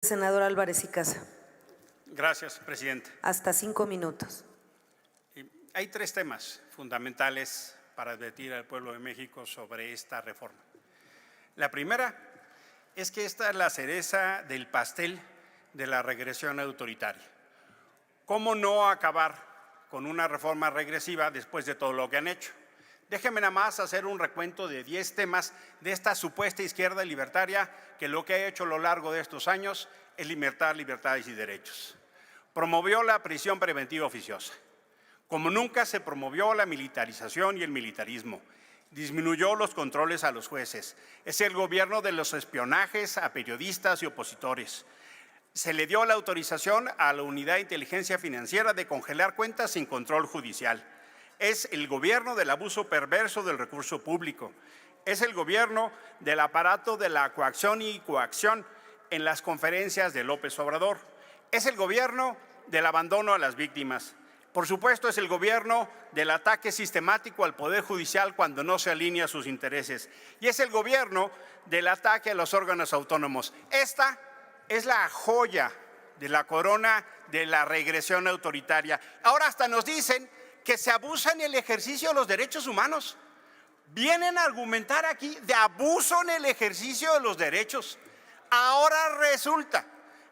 Senador Álvarez y Casa. Gracias, Presidenta. Hasta 5 minutos. Hay tres temas fundamentales para advertir al pueblo de México sobre esta reforma. La primera es que esta es la cereza del pastel de la regresión autoritaria. ¿Cómo no acabar con una reforma regresiva después de todo lo que han hecho? Déjenme nada más hacer un recuento de 10 temas de esta supuesta izquierda libertaria que lo que ha hecho a lo largo de estos años es limitar libertades y derechos. Promovió la prisión preventiva oficiosa. Como nunca se promovió la militarización y el militarismo. Disminuyó los controles a los jueces. Es el gobierno de los espionajes a periodistas y opositores. Se le dio la autorización a la Unidad de Inteligencia Financiera de congelar cuentas sin control judicial. Es el gobierno del abuso perverso del recurso público. Es el gobierno del aparato de la coacción y coacción en las conferencias de López Obrador. Es el gobierno del abandono a las víctimas. Por supuesto, es el gobierno del ataque sistemático al Poder Judicial cuando no se alinea a sus intereses. Y es el gobierno del ataque a los órganos autónomos. Esta es la joya de la corona de la regresión autoritaria. Ahora hasta nos dicen que se abusa en el ejercicio de los derechos humanos. Vienen a argumentar aquí de abuso en el ejercicio de los derechos. Ahora resulta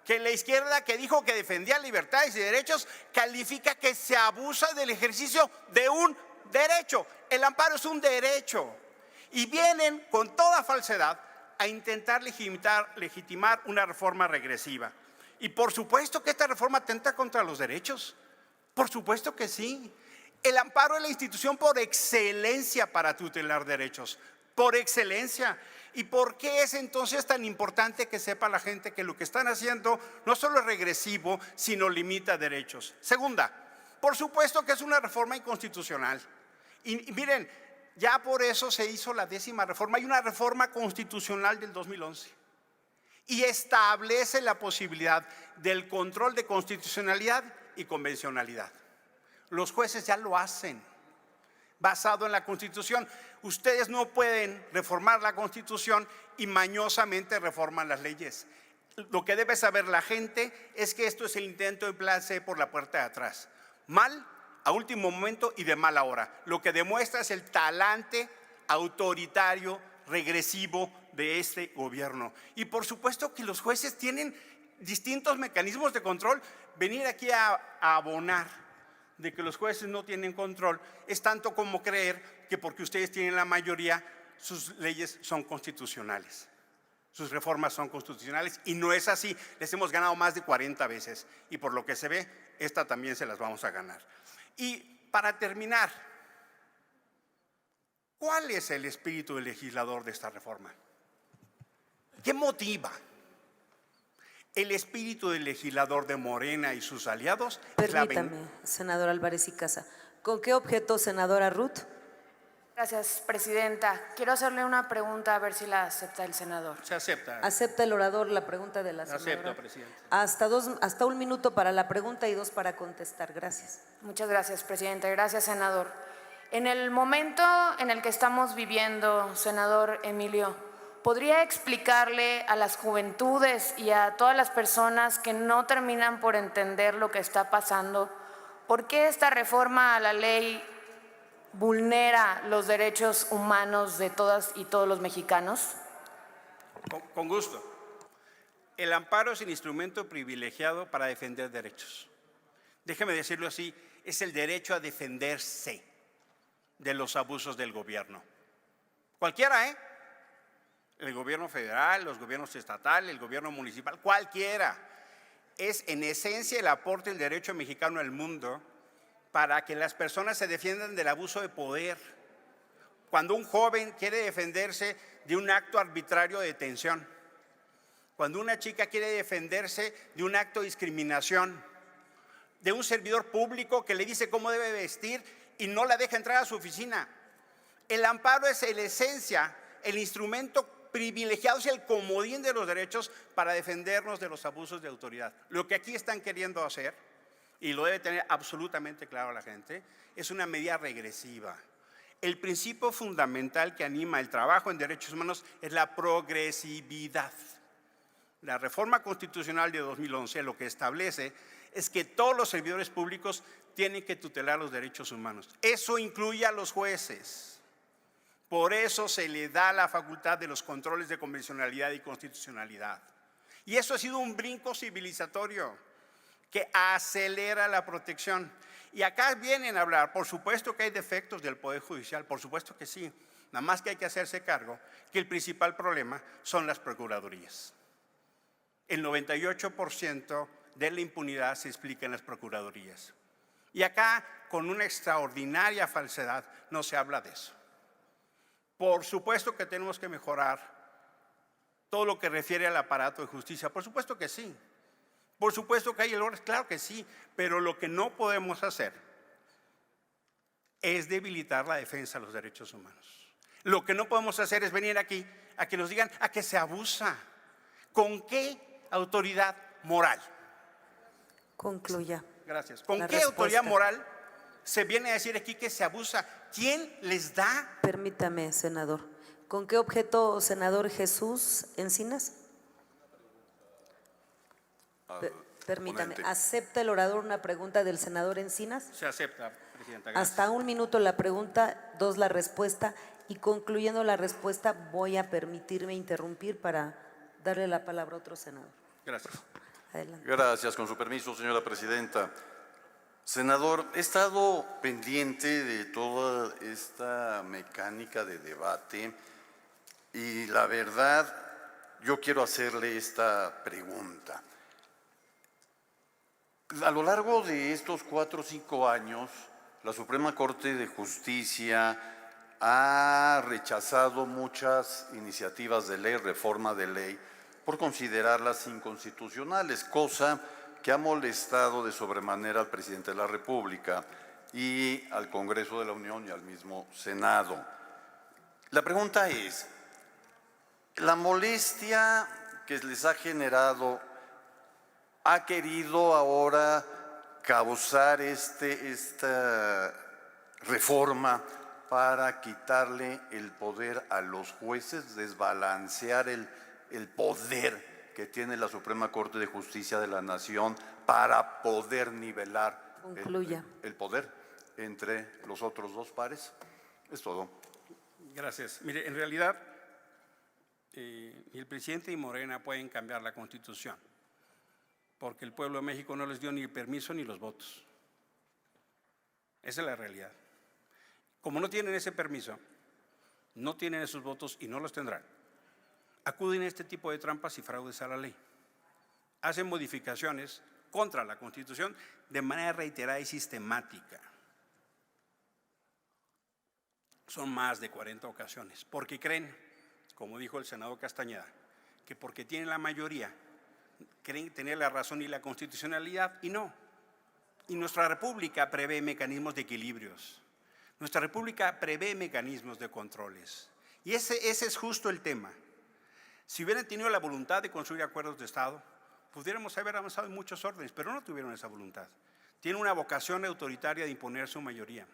que la izquierda, que dijo que defendía libertades y derechos, califica que se abusa del ejercicio de un derecho. El amparo es un derecho. Y vienen con toda falsedad a intentar legitimar una reforma regresiva. Y por supuesto que esta reforma atenta contra los derechos. Por supuesto que sí. El amparo es la institución por excelencia para tutelar derechos, por excelencia. ¿Y por qué es entonces tan importante que sepa la gente que lo que están haciendo no solo es regresivo, sino limita derechos? Segunda, por supuesto que es una reforma inconstitucional. Y miren, ya por eso se hizo la 10ª reforma. Hay una reforma constitucional del 2011 y establece la posibilidad del control de constitucionalidad y convencionalidad. Los jueces ya lo hacen, basado en la Constitución. Ustedes no pueden reformar la Constitución y mañosamente reforman las leyes. Lo que debe saber la gente es que esto es el intento de emplearse por la puerta de atrás. Mal, a último momento y de mala hora. Lo que demuestra es el talante autoritario, regresivo de este gobierno. Y por supuesto que los jueces tienen distintos mecanismos de control. Venir aquí a abonar de que los jueces no tienen control es tanto como creer que porque ustedes tienen la mayoría, sus leyes son constitucionales, sus reformas son constitucionales, y no es así. Les hemos ganado más de 40 veces y por lo que se ve, esta también se las vamos a ganar. Y para terminar, ¿cuál es el espíritu del legislador de esta reforma? ¿Qué motiva? El espíritu del legislador de Morena y sus aliados. Permítame, senador Álvarez y Casa. ¿Con qué objeto, senadora Ruth? Gracias, presidenta. Quiero hacerle una pregunta, a ver si la acepta el senador. Se acepta. ¿Acepta el orador la pregunta de la senadora? Acepto, presidenta. Hasta 1 minuto para la pregunta y 2 para contestar. Gracias. Muchas gracias, presidenta. Gracias, senador. En el momento en el que estamos viviendo, senador Emilio, ¿podría explicarle a las juventudes y a todas las personas que no terminan por entender lo que está pasando, por qué esta reforma a la ley vulnera los derechos humanos de todas y todos los mexicanos? Con gusto. El amparo es el instrumento privilegiado para defender derechos. Déjeme decirlo así, es el derecho a defenderse de los abusos del gobierno. Cualquiera, el gobierno federal, los gobiernos estatales, el gobierno municipal, cualquiera. Es en esencia el aporte del derecho mexicano al mundo para que las personas se defiendan del abuso de poder. Cuando un joven quiere defenderse de un acto arbitrario de detención, cuando una chica quiere defenderse de un acto de discriminación, de un servidor público que le dice cómo debe vestir y no la deja entrar a su oficina. El amparo es en esencia el instrumento privilegiado, es el comodín de los derechos para defendernos de los abusos de autoridad. Lo que aquí están queriendo hacer, y lo debe tener absolutamente claro la gente, es una medida regresiva. El principio fundamental que anima el trabajo en derechos humanos es la progresividad. La reforma constitucional de 2011 lo que establece es que todos los servidores públicos tienen que tutelar los derechos humanos. Eso incluye a los jueces. Por eso se le da la facultad de los controles de convencionalidad y constitucionalidad. Y eso ha sido un brinco civilizatorio que acelera la protección. Y acá vienen a hablar, por supuesto que hay defectos del Poder Judicial, por supuesto que sí. Nada más que hay que hacerse cargo que el principal problema son las procuradurías. El 98% de la impunidad se explica en las procuradurías. Y acá, con una extraordinaria falsedad, no se habla de eso. Por supuesto que tenemos que mejorar todo lo que refiere al aparato de justicia. Por supuesto que sí. Por supuesto que hay errores, claro que sí. Pero lo que no podemos hacer es debilitar la defensa de los derechos humanos. Lo que no podemos hacer es venir aquí a que nos digan a que se abusa. ¿Con qué autoridad moral? Concluya. Gracias. ¿Con La qué respuesta. autoridad moral se viene a decir aquí que se abusa? ¿Quién les da? Permítame, senador. ¿Con qué objeto, senador Jesús Encinas? Permítame. Ponente. ¿Acepta el orador una pregunta del senador Encinas? Se acepta, Presidenta. Gracias. Hasta 1 minuto la pregunta, 2 la respuesta. Y concluyendo la respuesta, voy a permitirme interrumpir para darle la palabra a otro senador. Gracias. Adelante. Gracias, con su permiso, señora presidenta. Senador, he estado pendiente de toda esta mecánica de debate y la verdad, yo quiero hacerle esta pregunta. A lo largo de estos 4 o 5 años, la Suprema Corte de Justicia ha rechazado muchas iniciativas de ley, reforma de ley, por considerarlas inconstitucionales, cosa que ha molestado de sobremanera al presidente de la República y al Congreso de la Unión y al mismo Senado. La pregunta es, ¿la molestia que les ha generado ha querido ahora causar esta reforma para quitarle el poder a los jueces, desbalancear el poder que tiene la Suprema Corte de Justicia de la Nación para poder nivelar el poder entre los otros dos pares? Es todo. Gracias. Mire, en realidad, ni el presidente ni Morena pueden cambiar la Constitución, porque el pueblo de México no les dio ni el permiso ni los votos. Esa es la realidad. Como no tienen ese permiso, no tienen esos votos y no los tendrán, acuden a este tipo de trampas y fraudes a la ley. Hacen modificaciones contra la Constitución de manera reiterada y sistemática. Son más de 40 ocasiones, porque creen, como dijo el senador Castañeda, que porque tienen la mayoría, creen tener la razón y la constitucionalidad, y no. Y nuestra República prevé mecanismos de equilibrios. Nuestra República prevé mecanismos de controles. Y ese es justo el tema. Si hubieran tenido la voluntad de construir acuerdos de Estado, pudiéramos haber avanzado en muchos órdenes, pero no tuvieron esa voluntad. Tienen una vocación autoritaria de imponer su mayoría.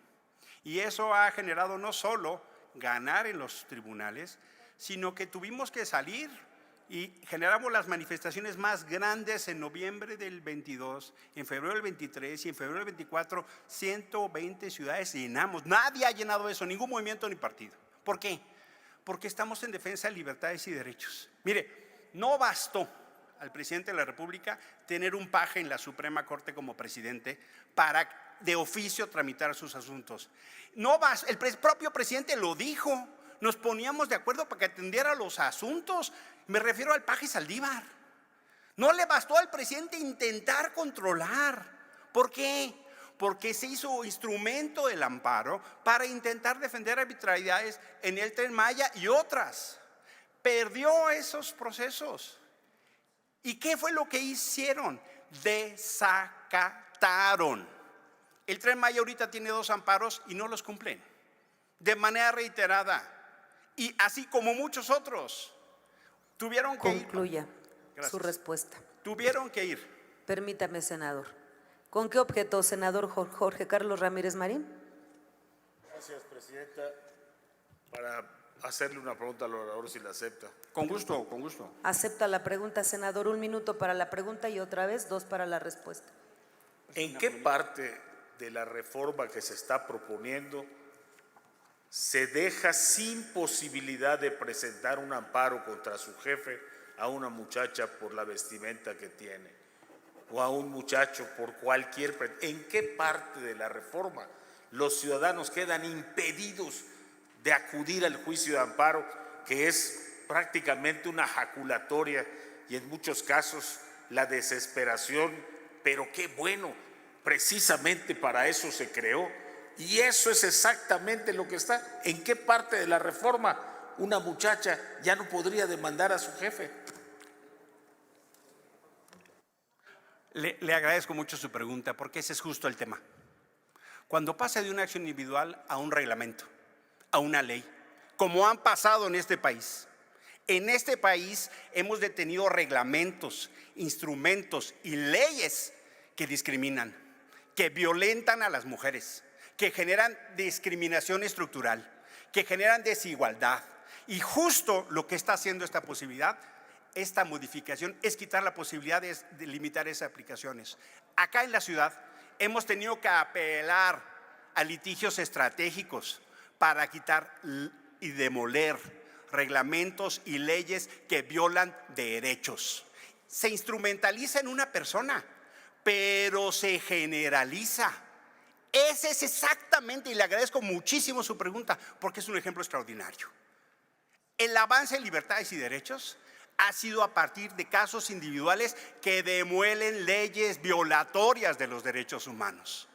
Y eso ha generado no solo ganar en los tribunales, sino que tuvimos que salir y generamos las manifestaciones más grandes en noviembre del 22, en febrero del 23 y en febrero del 24, 120 ciudades llenamos. Nadie ha llenado eso, ningún movimiento ni partido. ¿Por qué? Porque estamos en defensa de libertades y derechos. Mire, no bastó al presidente de la República tener un paje en la Suprema Corte como presidente para de oficio tramitar sus asuntos. No bastó, el propio presidente lo dijo, nos poníamos de acuerdo para que atendiera los asuntos. Me refiero al paje Saldívar. No le bastó al presidente intentar controlar. ¿Por qué? Porque se hizo instrumento del amparo para intentar defender arbitrariedades en el Tren Maya y otras. Perdió esos procesos. ¿Y qué fue lo que hicieron? Desacataron. El Tren Maya ahorita tiene 2 amparos y no los cumplen de manera reiterada. Y así como muchos otros. Tuvieron que Concluya Gracias. su respuesta. Tuvieron que ir. Permítame, senador. ¿Con qué objeto, senador Jorge Carlos Ramírez Marín? Gracias, presidenta. Para hacerle una pregunta al orador si la acepta. Con gusto, con gusto. Acepta la pregunta, senador. 1 minuto para la pregunta y otra vez 2 para la respuesta. ¿En qué parte de la reforma que se está proponiendo se deja sin posibilidad de presentar un amparo contra su jefe a una muchacha por la vestimenta que tiene o a un muchacho por cualquier... ¿En qué parte de la reforma los ciudadanos quedan impedidos de acudir al juicio de amparo, que es prácticamente una jaculatoria y en muchos casos la desesperación? Pero qué bueno, precisamente para eso se creó. Y eso es exactamente lo que está. ¿En qué parte de la reforma una muchacha ya no podría demandar a su jefe? Le agradezco mucho su pregunta porque ese es justo el tema. Cuando pasa de una acción individual a un reglamento, a una ley, como han pasado en este país. En este país hemos detenido reglamentos, instrumentos y leyes que discriminan, que violentan a las mujeres, que generan discriminación estructural, que generan desigualdad. Y justo lo que está haciendo esta posibilidad, esta modificación, es quitar la posibilidad de limitar esas aplicaciones. Acá en la ciudad hemos tenido que apelar a litigios estratégicos para quitar y demoler reglamentos y leyes que violan derechos. Se instrumentaliza en una persona, pero se generaliza. Ese es exactamente, y le agradezco muchísimo su pregunta, porque es un ejemplo extraordinario. El avance en libertades y derechos ha sido a partir de casos individuales que demuelen leyes violatorias de los derechos humanos.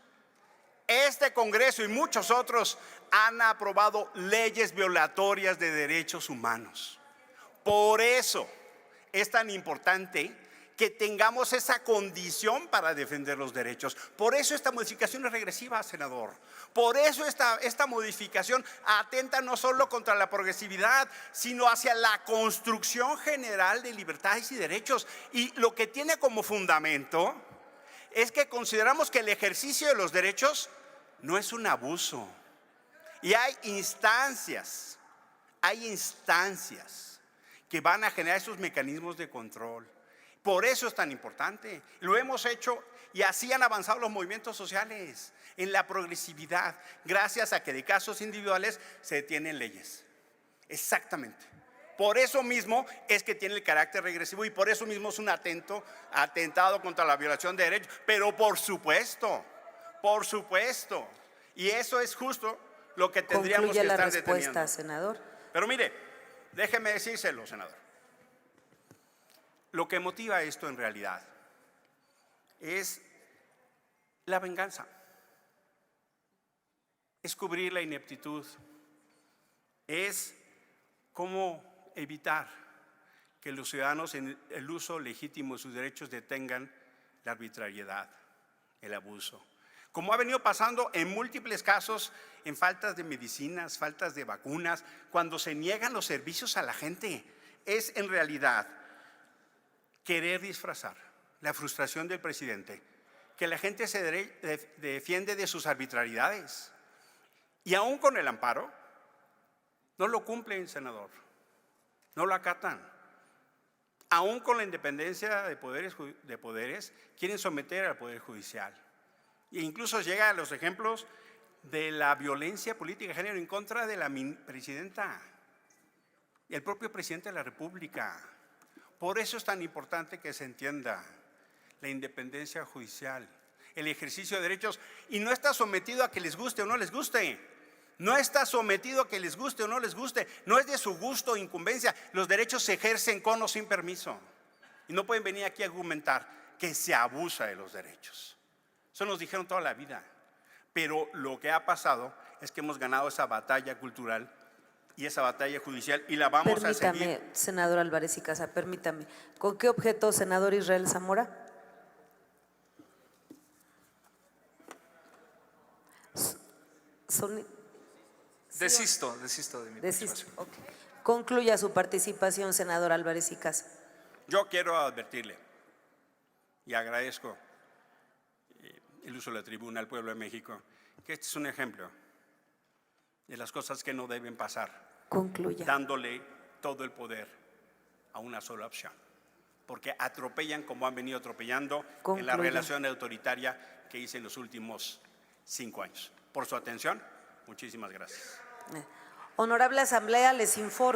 Este Congreso y muchos otros han aprobado leyes violatorias de derechos humanos. Por eso es tan importante que tengamos esa condición para defender los derechos. Por eso esta modificación es regresiva, senador. Por eso esta modificación atenta no solo contra la progresividad, sino hacia la construcción general de libertades y derechos. Y lo que tiene como fundamento es que consideramos que el ejercicio de los derechos no es un abuso. Y hay instancias que van a generar esos mecanismos de control. Por eso es tan importante. Lo hemos hecho y así han avanzado los movimientos sociales en la progresividad, gracias a que de casos individuales se detienen leyes. Exactamente. Por eso mismo es que tiene el carácter regresivo y por eso mismo es un atentado contra la violación de derechos. Pero por supuesto, y eso es justo lo que tendríamos Concluye que la estar respuesta, deteniendo. senador. Pero mire, déjeme decírselo, senador. Lo que motiva esto en realidad es la venganza, es cubrir la ineptitud, es cómo evitar que los ciudadanos en el uso legítimo de sus derechos detengan la arbitrariedad, el abuso. Como ha venido pasando en múltiples casos, en faltas de medicinas, faltas de vacunas, cuando se niegan los servicios a la gente, es en realidad querer disfrazar la frustración del presidente, que la gente se defiende de sus arbitrariedades. Y aún con el amparo, no lo cumplen, senador, no lo acatan. Aún con la independencia de poderes, quieren someter al Poder Judicial. E incluso llega a los ejemplos de la violencia política de género en contra de la presidenta y el propio presidente de la República. Por eso es tan importante que se entienda la independencia judicial, el ejercicio de derechos, y no está sometido a que les guste o no les guste. No está sometido a que les guste o no les guste. No es de su gusto o incumbencia. Los derechos se ejercen con o sin permiso. Y no pueden venir aquí a argumentar que se abusa de los derechos. Eso nos dijeron toda la vida. Pero lo que ha pasado es que hemos ganado esa batalla cultural y esa batalla judicial y la vamos a seguir. Permítame, senador Álvarez y Casa, permítame. ¿Con qué objeto, senador Israel Zamora? Desisto de mi participación. Okay. Concluya su participación, senador Álvarez y Casa. Yo quiero advertirle y agradezco el uso de la tribuna al pueblo de México, que este es un ejemplo de las cosas que no deben pasar Concluya. dándole todo el poder a una sola opción. Porque atropellan como han venido atropellando en la Concluya. relación autoritaria que hice en los últimos 5 años. Por su atención, muchísimas gracias. Honorable Asamblea, les informo